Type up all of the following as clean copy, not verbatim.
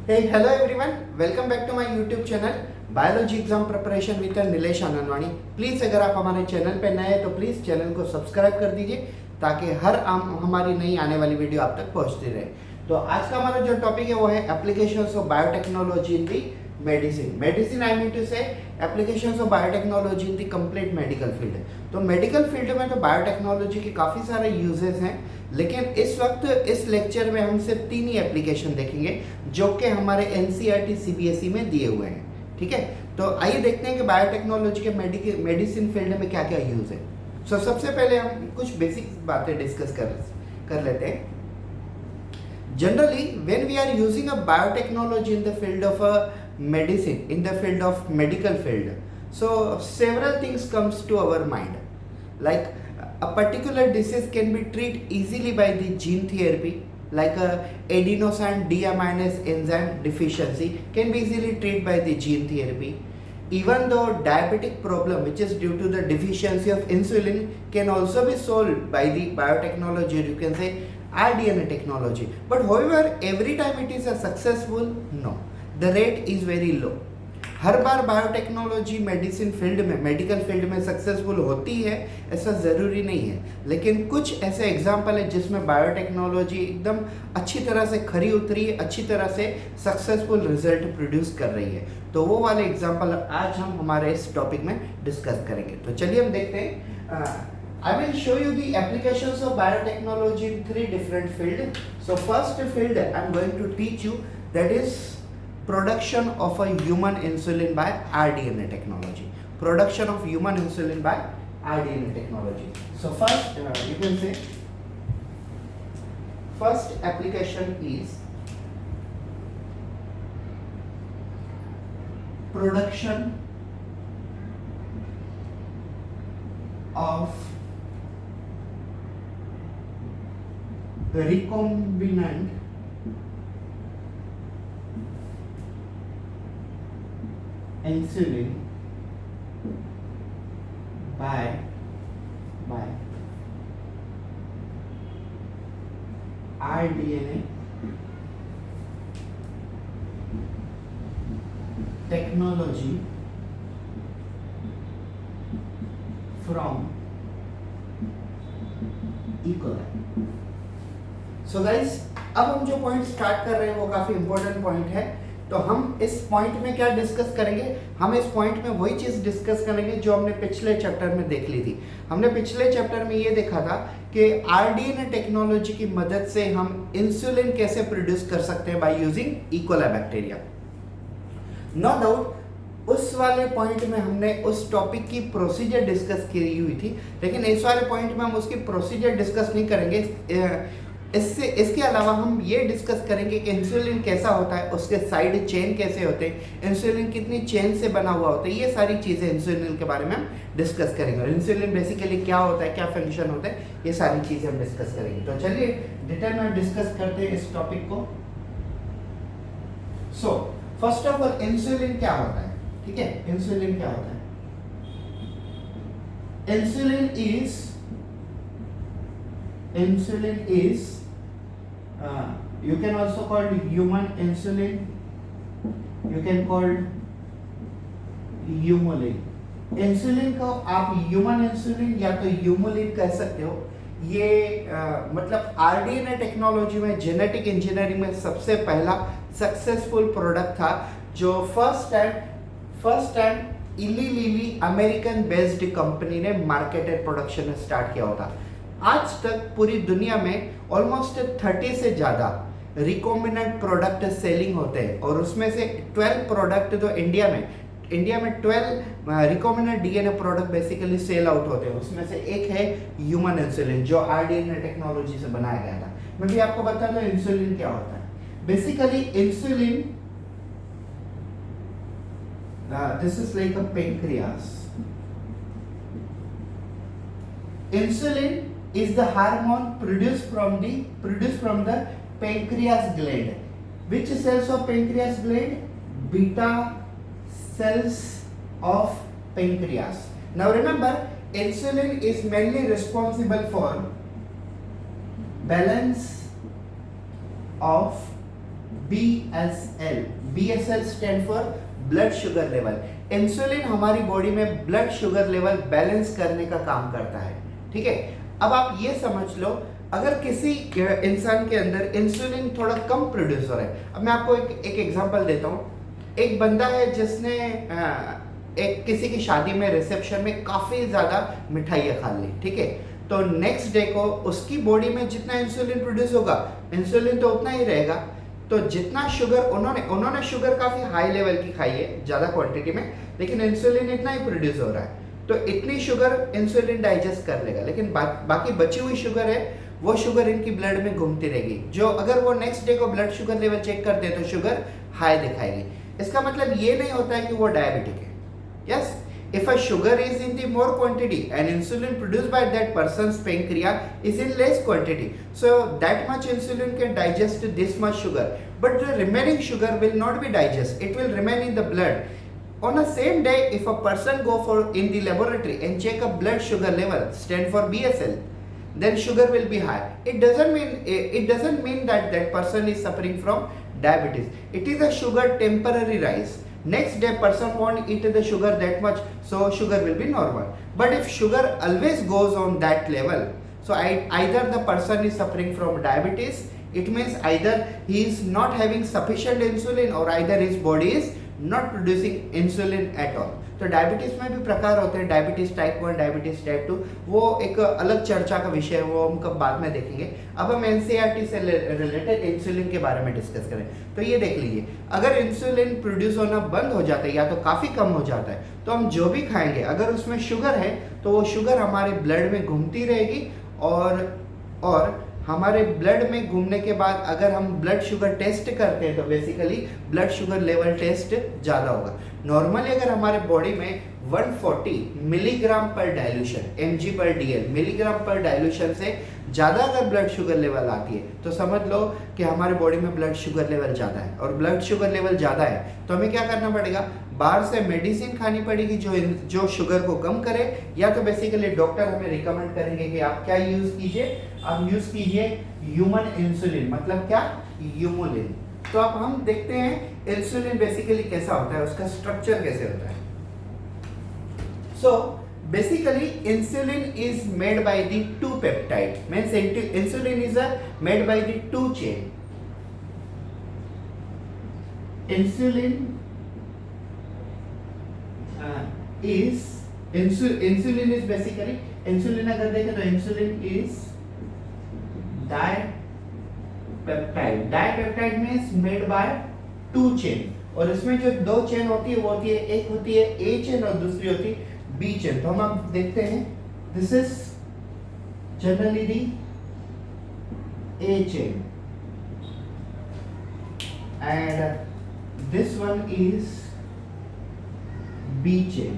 Hey, hello everyone. Welcome back to my YouTube channel biology exam preparation with Nilesh Anandvani. Please अगर आप हमारे channel पे नए हैं तो प्लीज़ चैनल को सब्सक्राइब कर दीजिए ताकि हर हमारी नई आने वाली वीडियो आप तक पहुंचती रहे। तो आज का हमारा जो टॉपिक है वो है applications of biotechnology in the medicine I mean to say applications of biotechnology in the complete medical field. तो मेडिकल फील्ड में तो बायोटेक्नोलॉजी के काफ़ी सारे यूजेस हैं, लेकिन इस वक्त इस लेक्चर में हम सिर्फ 3 ही एप्लीकेशन देखेंगे जो कि हमारे एनसीईआरटी सीबीएसई में दिए हुए हैं। ठीक है, तो आइए देखते हैं कि बायोटेक्नोलॉजी के मेडिसिन फील्ड में क्या क्या यूज है। सबसे पहले हम कुछ बेसिक बातें डिस्कस कर लेते हैं। Generally when we are using a biotechnology in the field of a medicine, in the field of medical field, so several things comes to our mind, like a particular disease can be treated easily by the gene therapy, like a adenosine deaminase enzyme deficiency can be easily treated by the gene therapy. Even though diabetic problem which is due to the deficiency of insulin can also be solved by the biotechnology, you can say rDNA technology, but however every time it is a successful, no, the rate is very low. Her bar biotechnology medicine field में medical field में successful होती है ऐसा ज़रूरी नहीं है, लेकिन कुछ ऐसे एग्जाम्पल है जिसमें बायोटेक्नोलॉजी एकदम अच्छी तरह से खरी उतरी है, अच्छी तरह से सक्सेसफुल रिजल्ट प्रोड्यूस कर रही है। तो वो वाले एग्जाम्पल आज हम हमारे इस टॉपिक में डिस्कस करेंगे। तो चलिए हम देखते हैं। I will show you the applications of biotechnology in 3 different fields. So first field I am going to teach you, that is production of a human insulin by rDNA technology. Production of human insulin by rDNA technology. So first you can say first application is production of recombinant insulin by rDNA technology from E. coli. So guys, अब हम जो point start कर रहे हैं वो काफी important point है। तो हम इस पॉइंट में क्या डिस्कस करेंगे, हम इस पॉइंट में वही चीज़ डिस्कस करेंगे जो हमने पिछले चैप्टर में देख ली थी। हमने पिछले चैप्टर में ये देखा था कि आरडीएनए टेक्नोलॉजी की मदद से हम इंसुलिन कैसे प्रोड्यूस कर सकते हैं by using E coli bacteria. No doubt उस वाले पॉइंट में हमने उस टॉपिक की प्रोसीजर डिस्कस की हुई थी, लेकिन इस वाले पॉइंट में हम उसकी प्रोसीजर डिस्कस नहीं करेंगे। इसके अलावा हम ये डिस्कस करेंगे कि इंसुलिन कैसा होता है, उसके साइड चेन कैसे होते हैं, इंसुलिन कितनी चेन से बना हुआ होता है, ये सारी चीज़ें इंसुलिन के बारे में हम डिस्कस करेंगे। और इंसुलिन बेसिकली क्या होता है, क्या फंक्शन होता है, ये सारी चीज़ें हम डिस्कस करेंगे। तो चलिए डिटेल में डिस्कस करते हैं इस टॉपिक को। So first of all insulin क्या होता है, ठीक है, इंसुलिन क्या होता है। Insulin is you can also call human insulin, you can call humulin। Insulin को आप ह्यूमन इंसुलिन या तो ह्यूमुलिन कह सकते हो। ये मतलब आरडीएनए टेक्नोलॉजी में जेनेटिक इंजीनियरिंग में सबसे पहला सक्सेसफुल प्रोडक्ट था जो फर्स्ट टाइम इली लिली अमेरिकन बेस्ड कंपनी ने मार्केटेड प्रोडक्शन स्टार्ट किया होता। आज तक पूरी दुनिया में ऑलमोस्ट 30 से ज़्यादा रिकॉम्बिनेंट प्रोडक्ट सेलिंग होते हैं और उसमें से 12 प्रोडक्ट जो इंडिया में 12 recombinant DNA product basically sell out होते हैं। उसमें से एक है ह्यूमन इंसुलिन जो आरडीएनए टेक्नोलॉजी से बनाया गया था। मैं भी आपको बता दूं इंसुलिन क्या होता है। Basically insulin this is like a pancreas. Insulin is the hormone produced from the pancreas gland. Which cells of pancreas gland? Beta cells of pancreas. Now remember, insulin is mainly responsible for balance of BSL, BSL stand for blood sugar level. Insulin हमारी body में blood sugar level balance करने का काम करता है, ठीक है। अब आप ये समझ लो, अगर किसी इंसान के अंदर इंसुलिन थोड़ा कम प्रोड्यूस हो रहा है, अब मैं आपको एक एग्जांपल देता हूँ। एक बंदा है जिसने एक किसी की शादी में रिसेप्शन में काफी ज्यादा मिठाइयाँ खा ली, ठीक है। तो नेक्स्ट डे को उसकी बॉडी में जितना इंसुलिन प्रोड्यूस होगा, इंसुलिन तो उतना ही रहेगा। तो जितना शुगर उन्होंने शुगर काफी हाई लेवल की खाई है ज्यादा क्वांटिटी में, लेकिन इंसुलिन इतना ही प्रोड्यूस हो रहा है, तो इतनी शुगर इंसुलिन डाइजेस्ट कर लेगा। लेकिन बाकी बची हुई शुगर है, वो शुगर इनकी ब्लड में घूमती रहेगी, जो अगर वो नेक्स्ट डे को ब्लड शुगर लेवल चेक करते हैं तो शुगर हाई दिखाएगी। इसका मतलब ये नहीं होता है कि वो डायबिटिक है। Yes, if a sugar is in the more quantity and insulin produced by that person's pancreas is in less quantity, so that much insulin can digest this much sugar, but the remaining sugar will not be digested, it will remain in the blood on the same day. If a person go for in the laboratory and check a blood sugar level, stand for BSL, then sugar will be high. It doesn't mean that that person is suffering from diabetes. It is a sugar temporary rise. Next day person won't eat the sugar that much, so sugar will be normal. But if sugar always goes on that level, so either the person is suffering from diabetes, it means either he is not having sufficient insulin or either his body is not producing insulin at all. तो diabetes में भी प्रकार होते हैं, diabetes type 1, diabetes type 2, वो एक अलग चर्चा का विषय है, वो हम कब बाद में देखेंगे। अब हम एनसीईआरटी से रिलेटेड इंसुलिन के बारे में डिस्कस करें। तो ये देख लीजिए, अगर इंसुलिन प्रोड्यूस होना बंद हो जाता है या तो काफ़ी कम हो जाता है, तो हम जो भी खाएंगे अगर उसमें शुगर है तो वो शुगर हमारे ब्लड में घूमती रहेगी, और हमारे ब्लड में घूमने के बाद अगर हम ब्लड शुगर टेस्ट करते हैं तो basically blood sugar level test ज़्यादा होगा। नॉर्मली अगर हमारे बॉडी में 140 मिलीग्राम पर डाइल्यूशन, mg पर dl, मिलीग्राम पर डाइल्यूशन से ज़्यादा अगर ब्लड शुगर लेवल आती है तो समझ लो कि हमारे बॉडी में ब्लड शुगर लेवल ज़्यादा है। और ब्लड शुगर लेवल ज़्यादा है तो हमें क्या करना पड़ेगा, बाहर से मेडिसिन खानी पड़ेगी जो शुगर को कम करे, या तो बेसिकली डॉक्टर हमें रिकमेंड करेंगे कि आप क्या यूज़ कीजिए, आप यूज़ कीजिए ह्यूमन इंसुलिन, मतलब क्या, ह्यूमोलिन। तो अब हम देखते हैं इंसुलिन बेसिकली कैसा होता है, उसका स्ट्रक्चर कैसे होता है। सो basically insulin is made by the two peptide, means insulin is made by the two chain. Insulin is basically, insulin अगर देखें तो insulin is dipeptide means made by two chain, और इसमें जो दो चेन होती है वो होती है, एक होती है A चेन और दूसरी होती है B चेन। तो हम अब देखते हैं, this is generally the A chain and this one is B chain,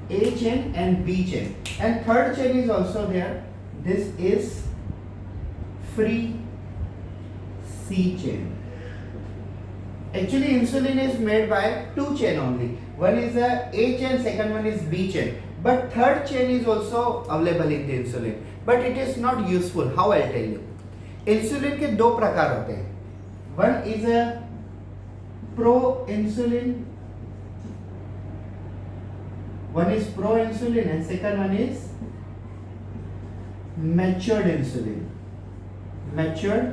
A chain and B chain, and third chain is also there, this is free C chain. Actually insulin is made by two chain only, one is a A chain, second one is B chain, but third chain is also available in the insulin, but it is not useful. How I'll tell you, insulin के दो प्रकार होते हैं, one is a pro insulin, one is pro insulin and second one is matured insulin, matured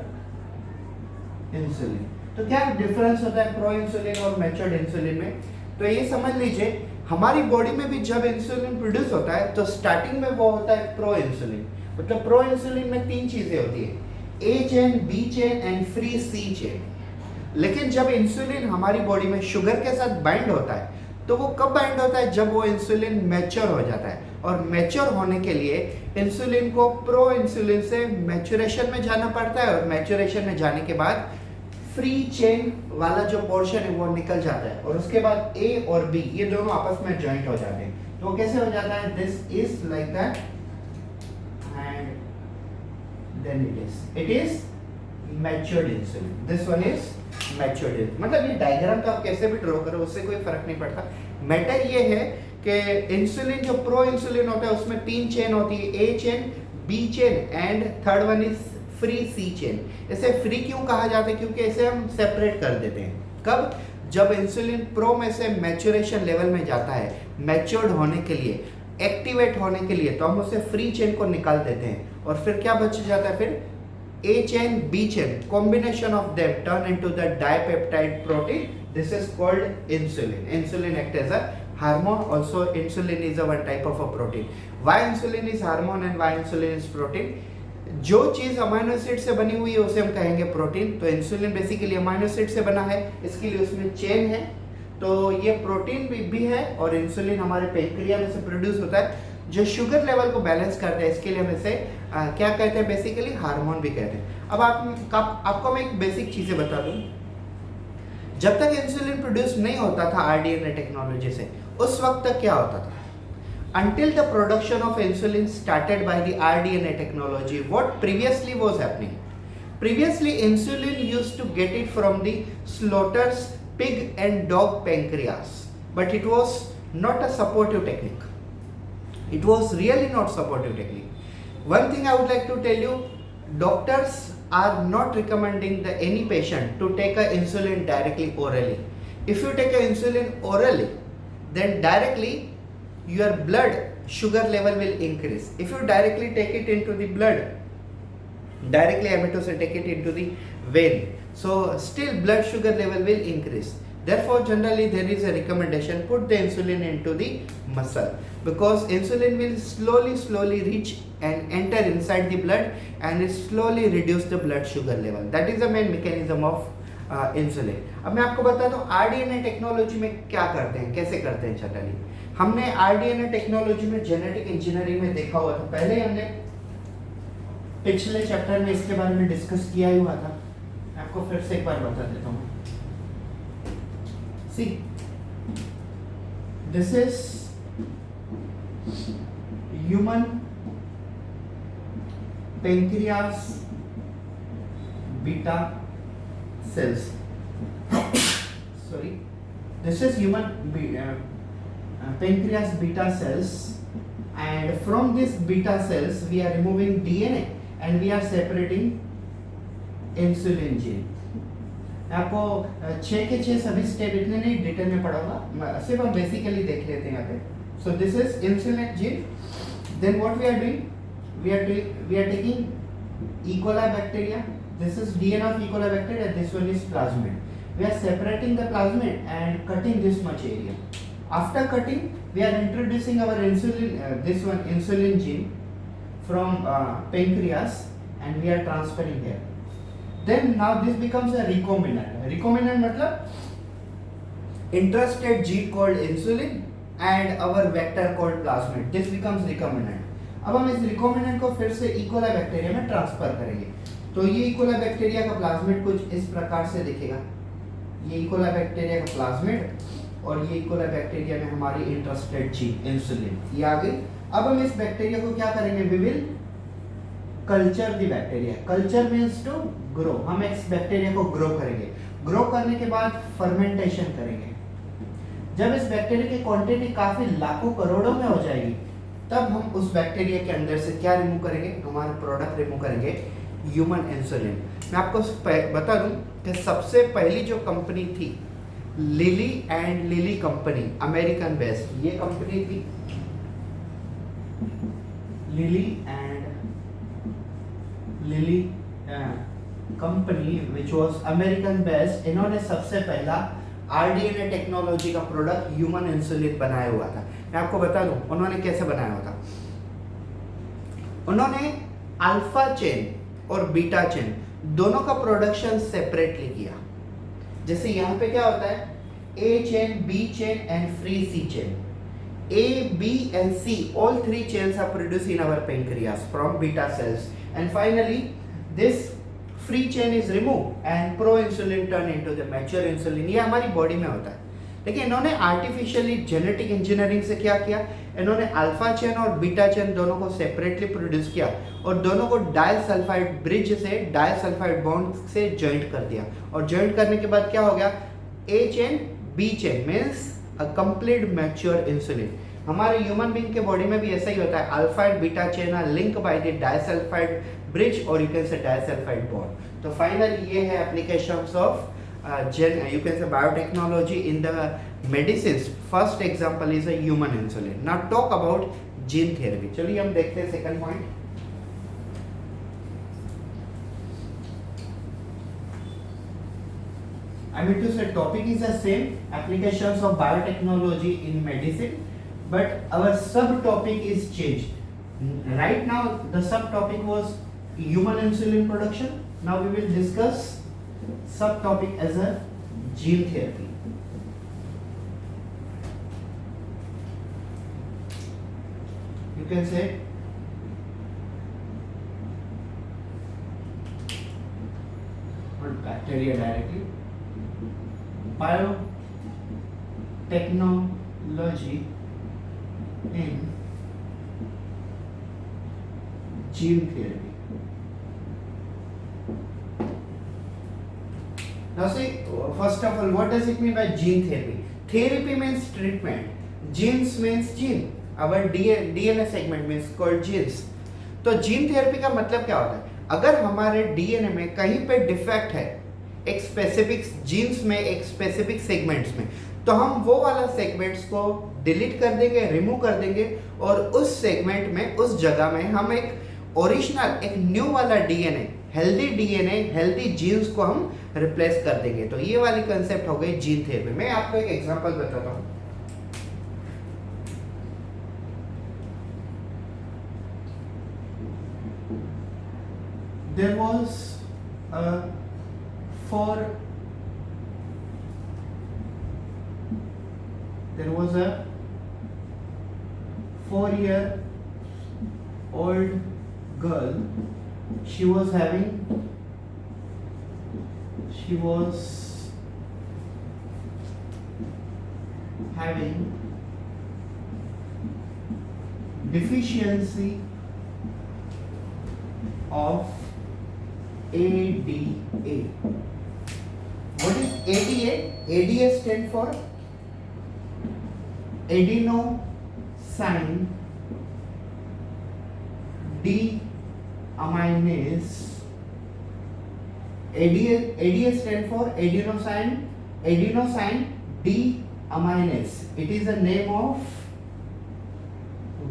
insulin। तो क्या difference होता है pro insulin और मैच्योर्ड इंसुलिन में, तो ये समझ लीजिए हमारी बॉडी में भी जब इंसुलिन प्रोड्यूस होता है तो स्टार्टिंग में वो होता है प्रो इंसुलिन, मतलब प्रो इंसुलिन में तीन चीजें होती है, A chain, B chain and free C chain. लेकिन जब इंसुलिन हमारी बॉडी में शुगर के साथ बाइंड होता है तो वो कब बाइंड होता है, जब वो इंसुलिन मैच्योर हो जाता है, और मैच्योर होने के लिए इंसुलिन को प्रो इंसुलिन से मैच्योरेशन में जाना पड़ता है, और मैच्योरेशन में जाने के बाद फ्री चेन वाला जो पोर्शन है वो निकल जाता है, और उसके बाद ए और बी ये दोनों आपस में ज्वाइंट हो जाते हैं। तो कैसे हो जाता है, this is like that and then it is matured insulin, this one is matured insulin. मतलब ये डायग्राम तो आप कैसे भी ड्रॉ करो उससे कोई फर्क नहीं पड़ता, मैटर ये है कि इंसुलिन जो प्रो इंसुलिन होता है उसमें तीन चेन होती है, A chain, B chain and third one is free C chain. इसे फ्री क्यों कहा जाता है? क्योंकि इसे हम सेपरेट कर देते हैं। कब? जब इंसुलिन प्रो में से मैच्योरेशन लेवल में जाता है, मैच्योर्ड होने के लिए, एक्टिवेट होने के लिए, तो हम उसे फ्री चेन को निकाल देते हैं और फिर क्या बच जाता है? फिर A chain, B chain, combination of them turn into the dipeptide protein. This is called insulin. Insulin acts as a hormone. Also, insulin is a one type of a protein. Why insulin is hormone and why insulin is protein? जो चीज amino acid से बनी हुई है उसे हम कहेंगे protein. तो इंसुलिन बेसिकली अमाइनो एसिड से बना है, इसके लिए उसमें चेन है, तो ये प्रोटीन भी है। और इंसुलिन हमारे पेनक्रिया में से प्रोड्यूस होता है जो शुगर लेवल को बैलेंस करता है। इसके लिए हम इसे क्या कहते हैं? बेसिकली हार्मोन भी कहते हैं। अब आपको मैं एक बेसिक चीज़ें बता दूं। जब तक इंसुलिन प्रोड्यूस नहीं होता था आरडीएनए टेक्नोलॉजी से, उस वक्त तक क्या होता था? Until the production of insulin started by the RDNA technology, what previously was happening? Previously, insulin used to get it from the slaughter's pig and dog pancreas, but it was not a supportive technique. It was really not supportive technique. One thing I would like to tell you, doctors are not recommending any patient to take a insulin directly orally. If you take a insulin orally, then directly your blood sugar level will increase. If you directly take it into the blood, directly I mean to say take it into the vein, so still blood sugar level will increase. Therefore, generally there is a recommendation, put the insulin into the muscle, because insulin will slowly reach and enter inside the blood and it slowly reduce the blood sugar level. That is the main mechanism of insulin. अब मैं आपको बताता हूँ rDNA technology में क्या करते हैं, कैसे करते हैं। चटली हमने आरडीएनए टेक्नोलॉजी में जेनेटिक इंजीनियरिंग में देखा हुआ था, पहले हमने पिछले चैप्टर में इसके बारे में डिस्कस किया ही हुआ था। आपको फिर से एक बार बता देता हूँ। See, this is human pancreas beta cells. Sorry, this is human pancreas beta cells, and from this beta cells we are removing DNA and we are separating insulin gene. आपको 6 के 6 सभी स्टेप इतने नहीं डिटेल में पढ़ाऊंगा, सिर्फ हम basically देख लेते हैं यहाँ पे। So this is insulin gene. Then what we are doing? We are taking E. coli bacteria. This is DNA of E. coli bacteria. This one is plasmid. We are separating the plasmid and cutting this much area. After cutting, we are introducing our insulin, this one insulin gene from pancreas, and we are transferring here. Then now this becomes a recombinant. Recombinant मतलब intrastate gene called insulin and our vector called plasmid. This becomes recombinant. अब हम इस recombinant को फिर से E. coli bacteria में transfer करेंगे। तो ये E. coli बैक्टीरिया का प्लाज्मिड कुछ इस प्रकार से दिखेगा। ये E. coli बैक्टीरिया का प्लाज्मिड और ये E. coli बैक्टीरिया में हमारी इंट्रास्टेट जीन इंसुलिन ये आ गई। अब हम इस बैक्टीरिया को क्या करेंगे? We will culture the bacteria. Culture means to grow. हम इस बैक्टीरिया को ग्रो करेंगे। ग्रो करने के बाद फर्मेंटेशन करेंगे। जब इस बैक्टीरिया की क्वांटिटी काफी लाखों करोड़ों में हो जाएगी, तब हम उस बैक्टीरिया के अंदर से क्या रिमूव करेंगे? हमारा प्रोडक्ट रिमूव करेंगे, ह्यूमन इंसुलिन। मैं आपको बता दूं कि सबसे पहली जो कंपनी थी lily and lily company, American based ये कंपनी थी, lily and lily company which was American based. इन्होंने सबसे पहला आरडीएनए टेक्नोलॉजी का प्रोडक्ट ह्यूमन इंसुलिन बनाया हुआ था। मैं आपको बता दूं उन्होंने कैसे बनाया हुआ था। उन्होंने अल्फा चेन और बीटा चेन दोनों का प्रोडक्शन सेपरेटली किया। जैसे यहाँ पे क्या होता है? A chain, B chain and free C chain. A, B and C, all three chains are produced in our pancreas from beta cells, and finally this free chain is removed and pro-insulin turn into the mature insulin। ये हमारी body में होता है। लेकिन इन्होंने artificially genetic engineering से क्या किया? इन्होंने अल्फा चेन और बीटा चेन दोनों को सेपरेटली प्रोड्यूस किया और दोनों को डाइसल्फाइड ब्रिज से डाइसल्फाइड बॉन्ड से जॉइंट कर दिया। और जॉइंट करने के बाद क्या हो गया? A chain, B chain means a complete mature insulin। हमारे ह्यूमन बीइंग के बॉडी में भी ऐसा ही होता है, अल्फाइड beta chain are link by the disulphide bridge और you can say disulphide bond. तो फाइनली ये है applications of you can say biotechnology in the medicines. First example is a human insulin. Now talk about gene therapy. चलिए हम देखते हैं second point. I mean to say topic is the same, applications of biotechnology in medicine, but our subtopic is changed. Right now the subtopic was human insulin production. Now we will discuss subtopic as a gene therapy. You can say not bacteria directly, biotechnology in gene therapy. Now see, first of all, what does it mean by gene therapy? Therapy means treatment. Genes means gene. Our DNA segment means called genes. तो gene therapy का मतलब क्या होता है? अगर हमारे DNA में कहीं पे डिफेक्ट है, एक स्पेसिफिक जीन्स में, एक स्पेसिफिक सेगमेंट्स में, तो हम वो वाला सेगमेंट्स को डिलीट कर देंगे, रिमूव कर देंगे और उस सेगमेंट में, उस जगह में हम एक ओरिजिनल, एक न्यू वाला डीएनए, हेल्दी जीन्स को हम रिप्लेस कर देंगे। तो ये वाली कंसेप्ट हो गई जीन थेरेपी। मैं आपको एक एग्जांपल बताता हूँ। There was a 4-year-old girl. She was having deficiency of ADA. What is ADA? ADA stands for adenosine deaminase. ADA stands for adenosine deaminase. It is a name of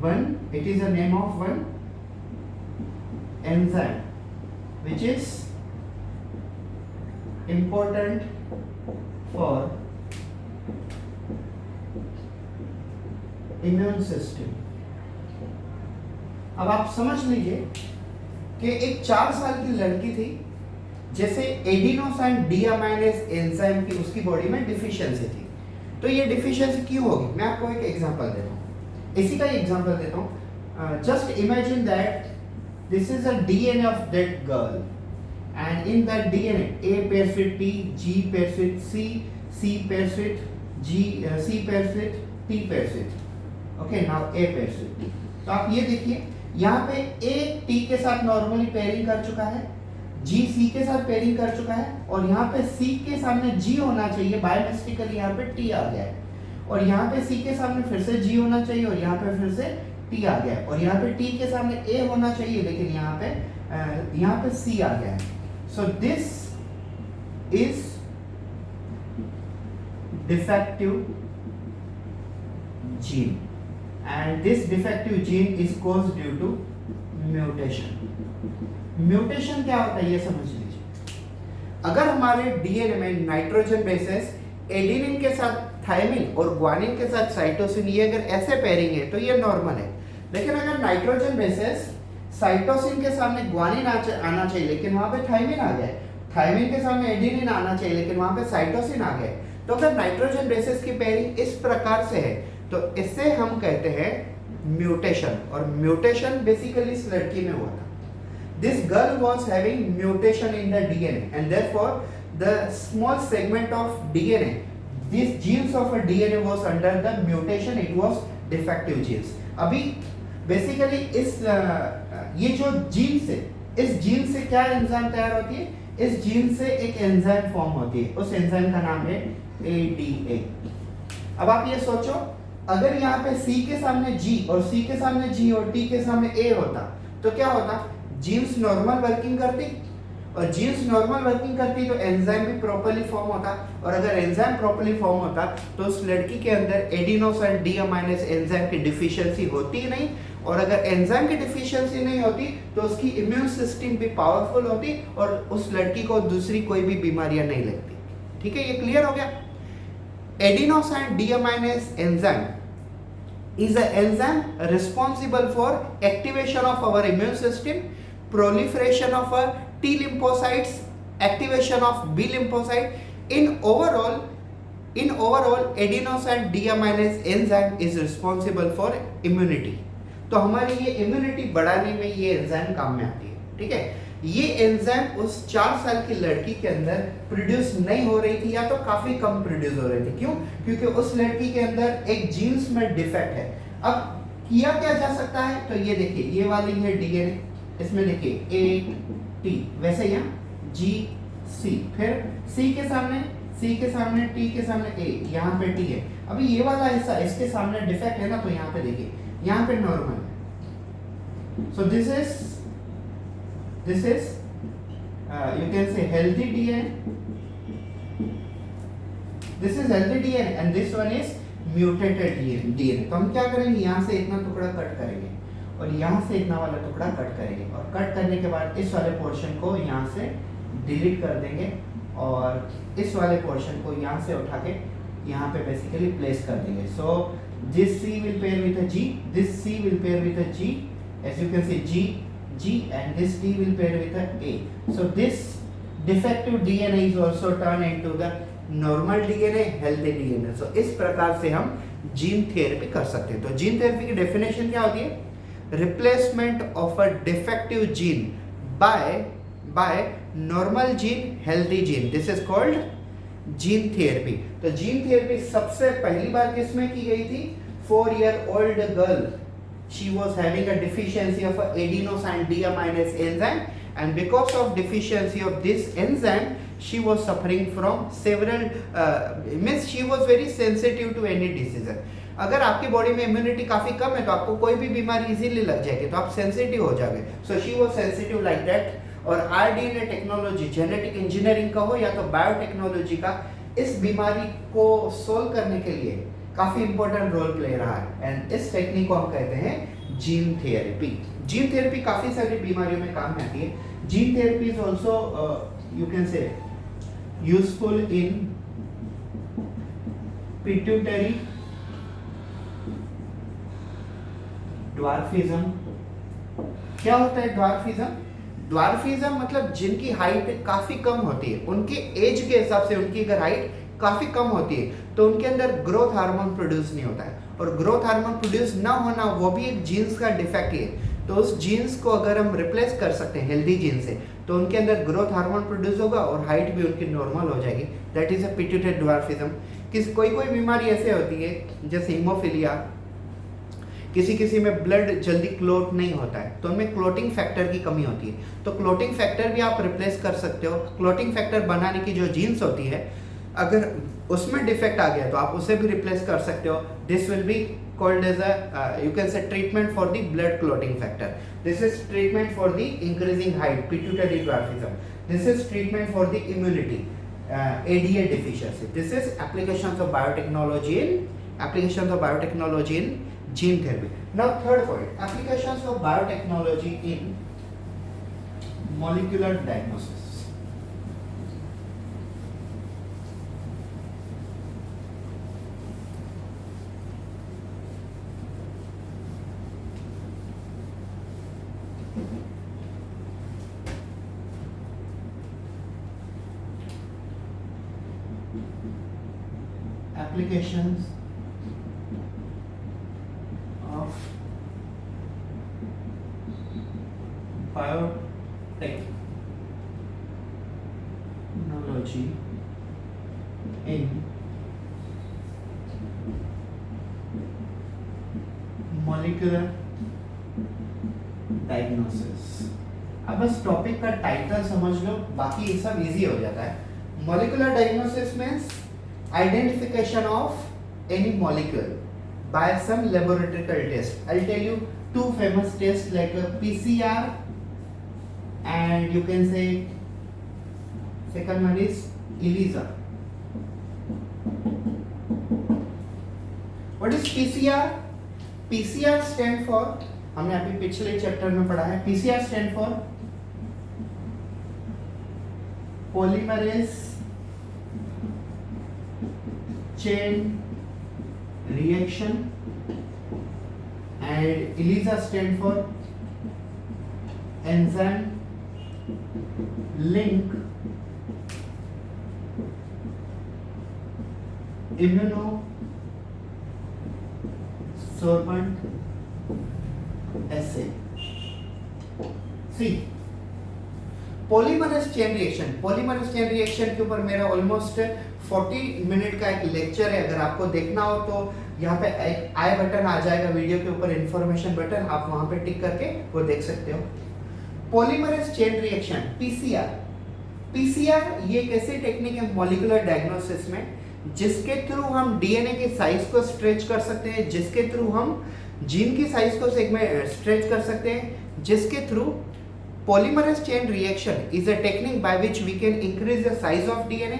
one enzyme which is important for immune system. अब आप समझ लीजिए कि एक 4 साल की लड़की थी, जैसे एडिनोसाइन डीअमाइनेज एंजाइम की उसकी बॉडी में डिफिशियंसी थी। तो ये डिफिशियंसी क्यों होगी? मैं आपको एक एग्जांपल देता हूँ, इसी का एग्जांपल देता हूँ। Just imagine that this is a DNA of that girl, and in that DNA A pairs with T, G pairs with C, C pairs with G, C pairs with T pairs with, okay, now A pairs with T। तो आप ये देखिए, यहाँ पे A T के साथ normally pairing कर चुका है, G C के साथ पेयरिंग कर चुका है, और यहाँ पे C के सामने G होना चाहिए, बायोमिस्टिकली यहाँ पे T आ गया है, और यहाँ पे C के सामने फिर से G होना चाहिए, और यहाँ पे फिर से T आ गया है, और यहाँ पे T के सामने A होना चाहिए, लेकिन यहाँ पे C आ गया है। So this is defective gene, and this defective gene is caused due to mutation. Mutation क्या होता है ये समझ लीजिए। अगर हमारे डीएनए में नाइट्रोजन बेसेस एडेनिन के साथ थायमिन और ग्वानिन के साथ साइटोसिन, ये अगर ऐसे पेयरिंग है तो ये नॉर्मल है। लेकिन अगर नाइट्रोजन बेसेस साइटोसिन के सामने ग्वानिन आना चाहिए, लेकिन वहां पे थायमिन आ गया, थायमिन के सामने एडेनिन आना चाहिए, लेकिन वहां पे साइटोसिन आ गया। तो अगर नाइट्रोजन बेसेस की पेयरिंग इस प्रकार से है तो इससे हम कहते हैं म्यूटेशन, और म्यूटेशन बेसिकली इस लड़की में हुआ था। This girl was having mutation in the DNA, and therefore the small segment of DNA, these genes of a DNA was under the mutation, it was defective genes। अभी basically इस ये जो gene से, इस जीन से क्या enzyme तैयार होती है? इस जीन से एक एंजाइम फॉर्म होती है, उस एंजाइम का नाम है ADA। अब आप ये सोचो अगर यहाँ पे C के सामने G और C के सामने G और T के सामने A होता तो क्या होता, जीन्स नॉर्मल वर्किंग करती, और जीन्स नॉर्मल वर्किंग करती तो एंजाइम भी प्रॉपर्ली फॉर्म होता, और अगर एंजाइम प्रॉपर्ली फॉर्म होता तो उस लड़की के अंदर एडिनोसाइन डीअमाइनेज एंजाइम की डिफिशियंसी होती ही नहीं, और अगर एंजाइम की डिफिशियंसी नहीं होती तो उसकी इम्यून सिस्टम भी पावरफुल होती और उस लड़की को दूसरी कोई भी बीमारियां नहीं लगती। ठीक है, ये क्लियर हो गया। Adenosine deaminase enzyme is an enzyme responsible for activation of our immune system, proliferation of T lymphocytes, activation of B lymphocyte. In overall, adenosine deaminase enzyme is responsible for immunity. तो हमारी ये immunity बढ़ाने में ये enzyme काम में आती है। ठीक है, ये एंजाइम उस 4 साल की लड़की के अंदर प्रोड्यूस नहीं हो रही थी, या तो काफी कम प्रोड्यूस हो रही थी। क्यों? क्योंकि उस लड़की के अंदर एक जीन्स में डिफेक्ट है। अब किया क्या जा सकता है, तो ये देखिए, ये वाली है डीएनए, इसमें देखिए ए टी, वैसे यहाँ जी सी, फिर सी के सामने टी के सामने ए, यहाँ पे टी है। अभी ये वाला हिस्सा इसके सामने डिफेक्ट है ना, तो यहाँ पे देखिए, यहाँ पे नॉर्मल है। So this is you can say healthy DNA, this is healthy DNA and this one is mutated DNA। तो हम क्या करेंगे, यहाँ से इतना टुकड़ा कट करेंगे और यहाँ से इतना वाला टुकड़ा कट करेंगे, और कट करने के बाद इस वाले पोर्शन को यहाँ से डिलीट कर देंगे और इस वाले पोर्शन को यहाँ से उठा के यहाँ पे बेसिकली प्लेस कर देंगे। So this C will pair with a G, this C will pair with a G, as you can see G, and this T will pair with a A. So this defective DNA is also turned into the normal DNA, healthy DNA. So इस प्रकार से हम gene therapy कर सकते हैं। तो gene therapy की definition क्या होती है? Replacement of a defective gene by normal gene, healthy gene, this is called gene therapy. तो जीन थेरेपी सबसे पहली बार किसमें की गई थी? 4-year-old girl, she was having a deficiency of a adenosine deaminase enzyme, and because of deficiency of this enzyme she was suffering from several means she was very sensitive to any disease। अगर आपकी body में immunity काफी कम है तो आपको कोई भी बीमारी इजीली लग जाएगी, तो आप सेंसिटिव हो जाओगे। So she was sensitive like that. और आरडीएनए टेक्नोलॉजी, जेनेटिक इंजीनियरिंग का हो या तो बायोटेक्नोलॉजी का, इस बीमारी को सोल्व करने के लिए काफी इंपॉर्टेंट रोल प्ले रहा है, एंड इस टेक्निक को हम कहते हैं जीन थेरेपी। जीन थेरेपी काफी सारी बीमारियों में काम में आती है। Gene therapy is also you can से यूजफुल इन पिट्यूटरी ड्वार्फिज्म। क्या होता है ड्वार्फिज्म? ड्वार्फिज्म मतलब जिनकी हाइट काफी कम होती है, उनके एज के हिसाब से उनकी अगर हाइट काफी कम होती है तो उनके अंदर ग्रोथ हार्मोन प्रोड्यूस नहीं होता है, और ग्रोथ हार्मोन प्रोड्यूस ना होना वो भी एक जीन्स का डिफेक्ट है। तो उस जीन्स को अगर हम रिप्लेस कर सकते हैं हेल्दी जीन से, तो उनके अंदर ग्रोथ हार्मोन प्रोड्यूस होगा और हाइट भी उनकी नॉर्मल हो जाएगी। That is a pituitary dwarfism. कोई बीमारी ऐसे होती है जैसे हीमोफीलिया, किसी में ब्लड जल्दी क्लोट नहीं होता है, तो उनमें क्लोटिंग फैक्टर की कमी होती है। तो क्लोटिंग फैक्टर भी आप रिप्लेस कर सकते हो। क्लोटिंग फैक्टर बनाने की जो जीन्स होती है, अगर उसमें डिफेक्ट आ गया तो आप उसे भी रिप्लेस कर सकते हो। This will be called as a you can say treatment for the blood clotting factor. This is treatment for the increasing height, pituitary dwarfism. This is treatment for the immunity, ADA deficiency. This is applications of biotechnology in gene therapy. Now third point, applications of biotechnology in molecular diagnosis. Applications of biotechnology in molecular diagnosis। अब बस topic का title समझ लो, बाकी ये सब easy हो जाता है। Molecular diagnosis means identification of any molecule by some laboratory test. I'll tell you two famous tests like PCR, and you can say second one is ELISA. What is PCR? PCR stand for, हमने अभी पिछले chapter में पढ़ा है, PCR stand for polymerase chain reaction, and ELISA stand for enzyme link immunosorbent assay. See, polymerase chain reaction के ऊपर मेरा almost 40 minute का एक लेक्चर है। अगर आपको देखना हो तो यहाँ पे आई बटन आ जाएगा वीडियो के ऊपर, इंफॉर्मेशन बटन, आप वहां पे टिक करके वो देख सकते हो। पॉलीमरेज चेन रिएक्शन पीसीआर ये एक ऐसी टेक्निक है मॉलिक्यूलर डायग्नोसिस में जिसके थ्रू हम डीएनए के साइज को स्ट्रेच कर सकते हैं, जिसके थ्रू हम जीन की साइज को स्ट्रेच कर सकते हैं, जिसके through polymerase chain reaction is a technique by which we can increase the size of DNA,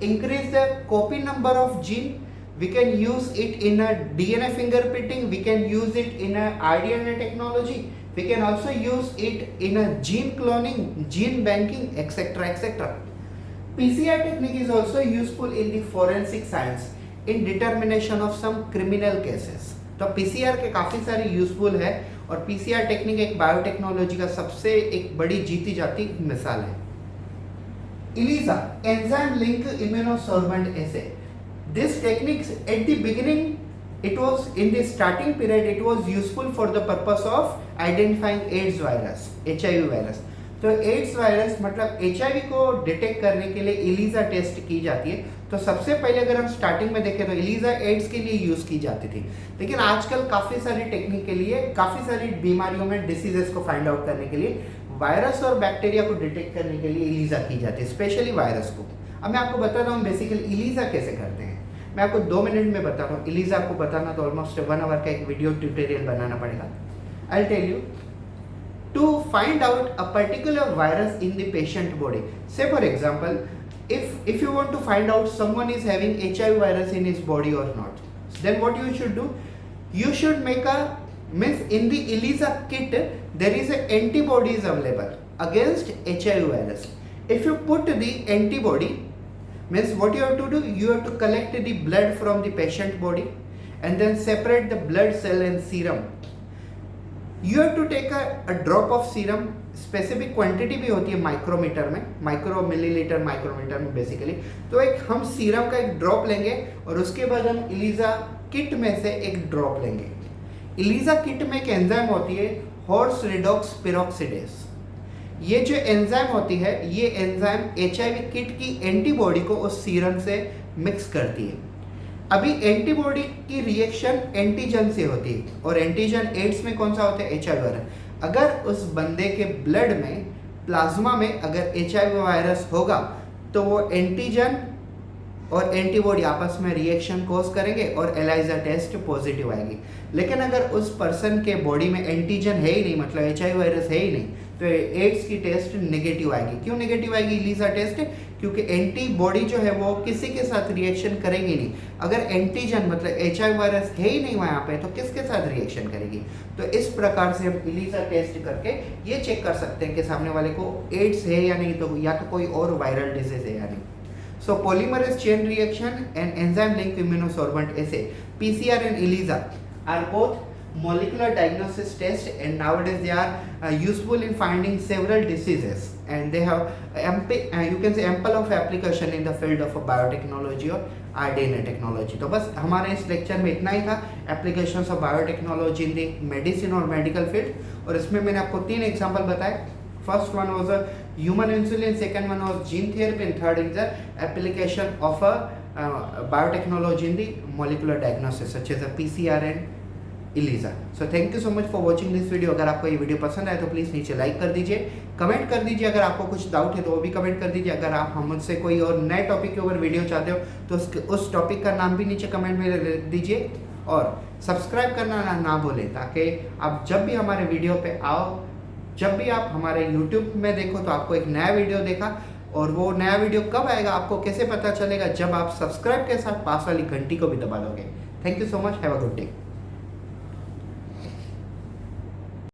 increase the copy number of gene. We can use it in a DNA fingerprinting, we can use it in a rDNA technology, we can also use it in a gene cloning, gene banking, etc, etc. PCR technique is also useful in the forensic science in determination of some criminal cases. तो PCR के काफ़ी सारे useful है और PCR technique एक biotechnology का सबसे एक बड़ी जीती जाती मिसाल है। ELISA, enzyme link immunosorbent assay. This technique at the beginning, it was in the starting period, it was useful for the purpose of identifying AIDS virus, HIV virus. तो एड्स वायरस मतलब HIV को detect करने के लिए ELISA test की जाती है। तो सबसे पहले अगर हम स्टार्टिंग में देखें तो ELISA एड्स के लिए यूज की जाती थी, लेकिन आजकल काफ़ी सारी टेक्निक के लिए, काफ़ी सारी बीमारियों में डिसीजेस को फाइंड आउट करने के लिए, वायरस और बैक्टीरिया को डिटेक्ट करने के लिए ELISA की जाती है, स्पेशली वायरस को। अब मैं आपको बताता हूँ बेसिकली ELISA कैसे करते हैं। मैं आपको 2 मिनट में बताता हूँ। ELISA आपको बताना तो ऑलमोस्ट 1 आवर का एक वीडियो ट्यूटोरियल बनाना पड़ेगा। I tell you to find out a particular virus in the patient body. Say for example, if you want to find out someone is having HIV virus in his body or not, then what you should do, you should make a means in the ELISA kit there is a antibodies available against HIV virus. If you put the antibody, means what you have to do, you have to collect the blood from the patient body and then separate the blood cell and serum. You have to take a drop of serum, specific quantity भी होती है micrometer में, micro millilitre micrometer में basically. तो एक हम serum का एक ड्रॉप लेंगे और उसके बाद हम ELISA किट में से एक ड्रॉप लेंगे। ELISA किट में एक एंजाइम होती है हॉर्स रिडॉक्स पेरोक्सिडेस। ये जो एंजाइम होती है, ये एंजाइम HIV किट की एंटीबॉडी को उस सीरम से मिक्स करती है। अभी एंटीबॉडी की रिएक्शन एंटीजन से होती है और एंटीजन एड्स में कौन सा होता है, HIV वायरस। अगर उस बंदे के ब्लड में, प्लाज्मा में अगर HIV वायरस होगा तो वो एंटीजन और एंटीबॉडी आपस में रिएक्शन कोज करेंगे और ELISA टेस्ट पॉजिटिव आएगी। लेकिन अगर उस पर्सन के बॉडी में एंटीजन है ही नहीं, मतलब HIV वायरस है ही नहीं, तो एड्स की टेस्ट नेगेटिव आएगी। क्यों नेगेटिव आएगी ELISA टेस्ट? क्योंकि एंटीबॉडी जो है वो किसी के साथ रिएक्शन करेंगी नहीं। अगर एंटीजन मतलब HIV वायरस है ही नहीं वहाँ पे, तो किसके साथ रिएक्शन करेगी? तो इस प्रकार से हम ELISA टेस्ट करके ये चेक कर सकते हैं कि सामने वाले को एड्स है या नहीं, तो या तो कोई और वायरल डिजीज है या नहीं। So polymerase chain reaction and enzyme linked immunosorbent assay, PCR and ELISA are both molecular diagnosis tests, and nowadays they are useful in finding several diseases, and they have you can say ample of application in the field of biotechnology or rDNA technology। तो बस हमारे इस lecture में इतना ही था, applications of biotechnology in the medicine और medical field. और इसमें मैंने आपको 3 एग्जांपल बताए। First one was a human insulin, second one was gene therapy, and third is the application of a biotechnology in the molecular diagnosis such as a PCR and ELISA। So thank you so much for watching this video। अगर आपको ये video पसंद आए तो please नीचे like कर दीजिए, comment कर दीजिए। अगर आपको कुछ डाउट है तो वो भी कमेंट कर दीजिए। अगर आप मुझसे कोई और नए टॉपिक के ऊपर वीडियो चाहते हो तो उस टॉपिक का नाम भी नीचे कमेंट में लिख दीजिए। और सब्सक्राइब करना ना भूलें, ताकि आप जब भी हमारे वीडियो पे आओ, जब भी आप हमारे YouTube में देखो तो आपको एक नया वीडियो देखा, और वो नया वीडियो कब आएगा आपको कैसे पता चलेगा? जब आप सब्सक्राइब के साथ पास वाली घंटी को भी दबा दोगे। Thank you so much, have a good day.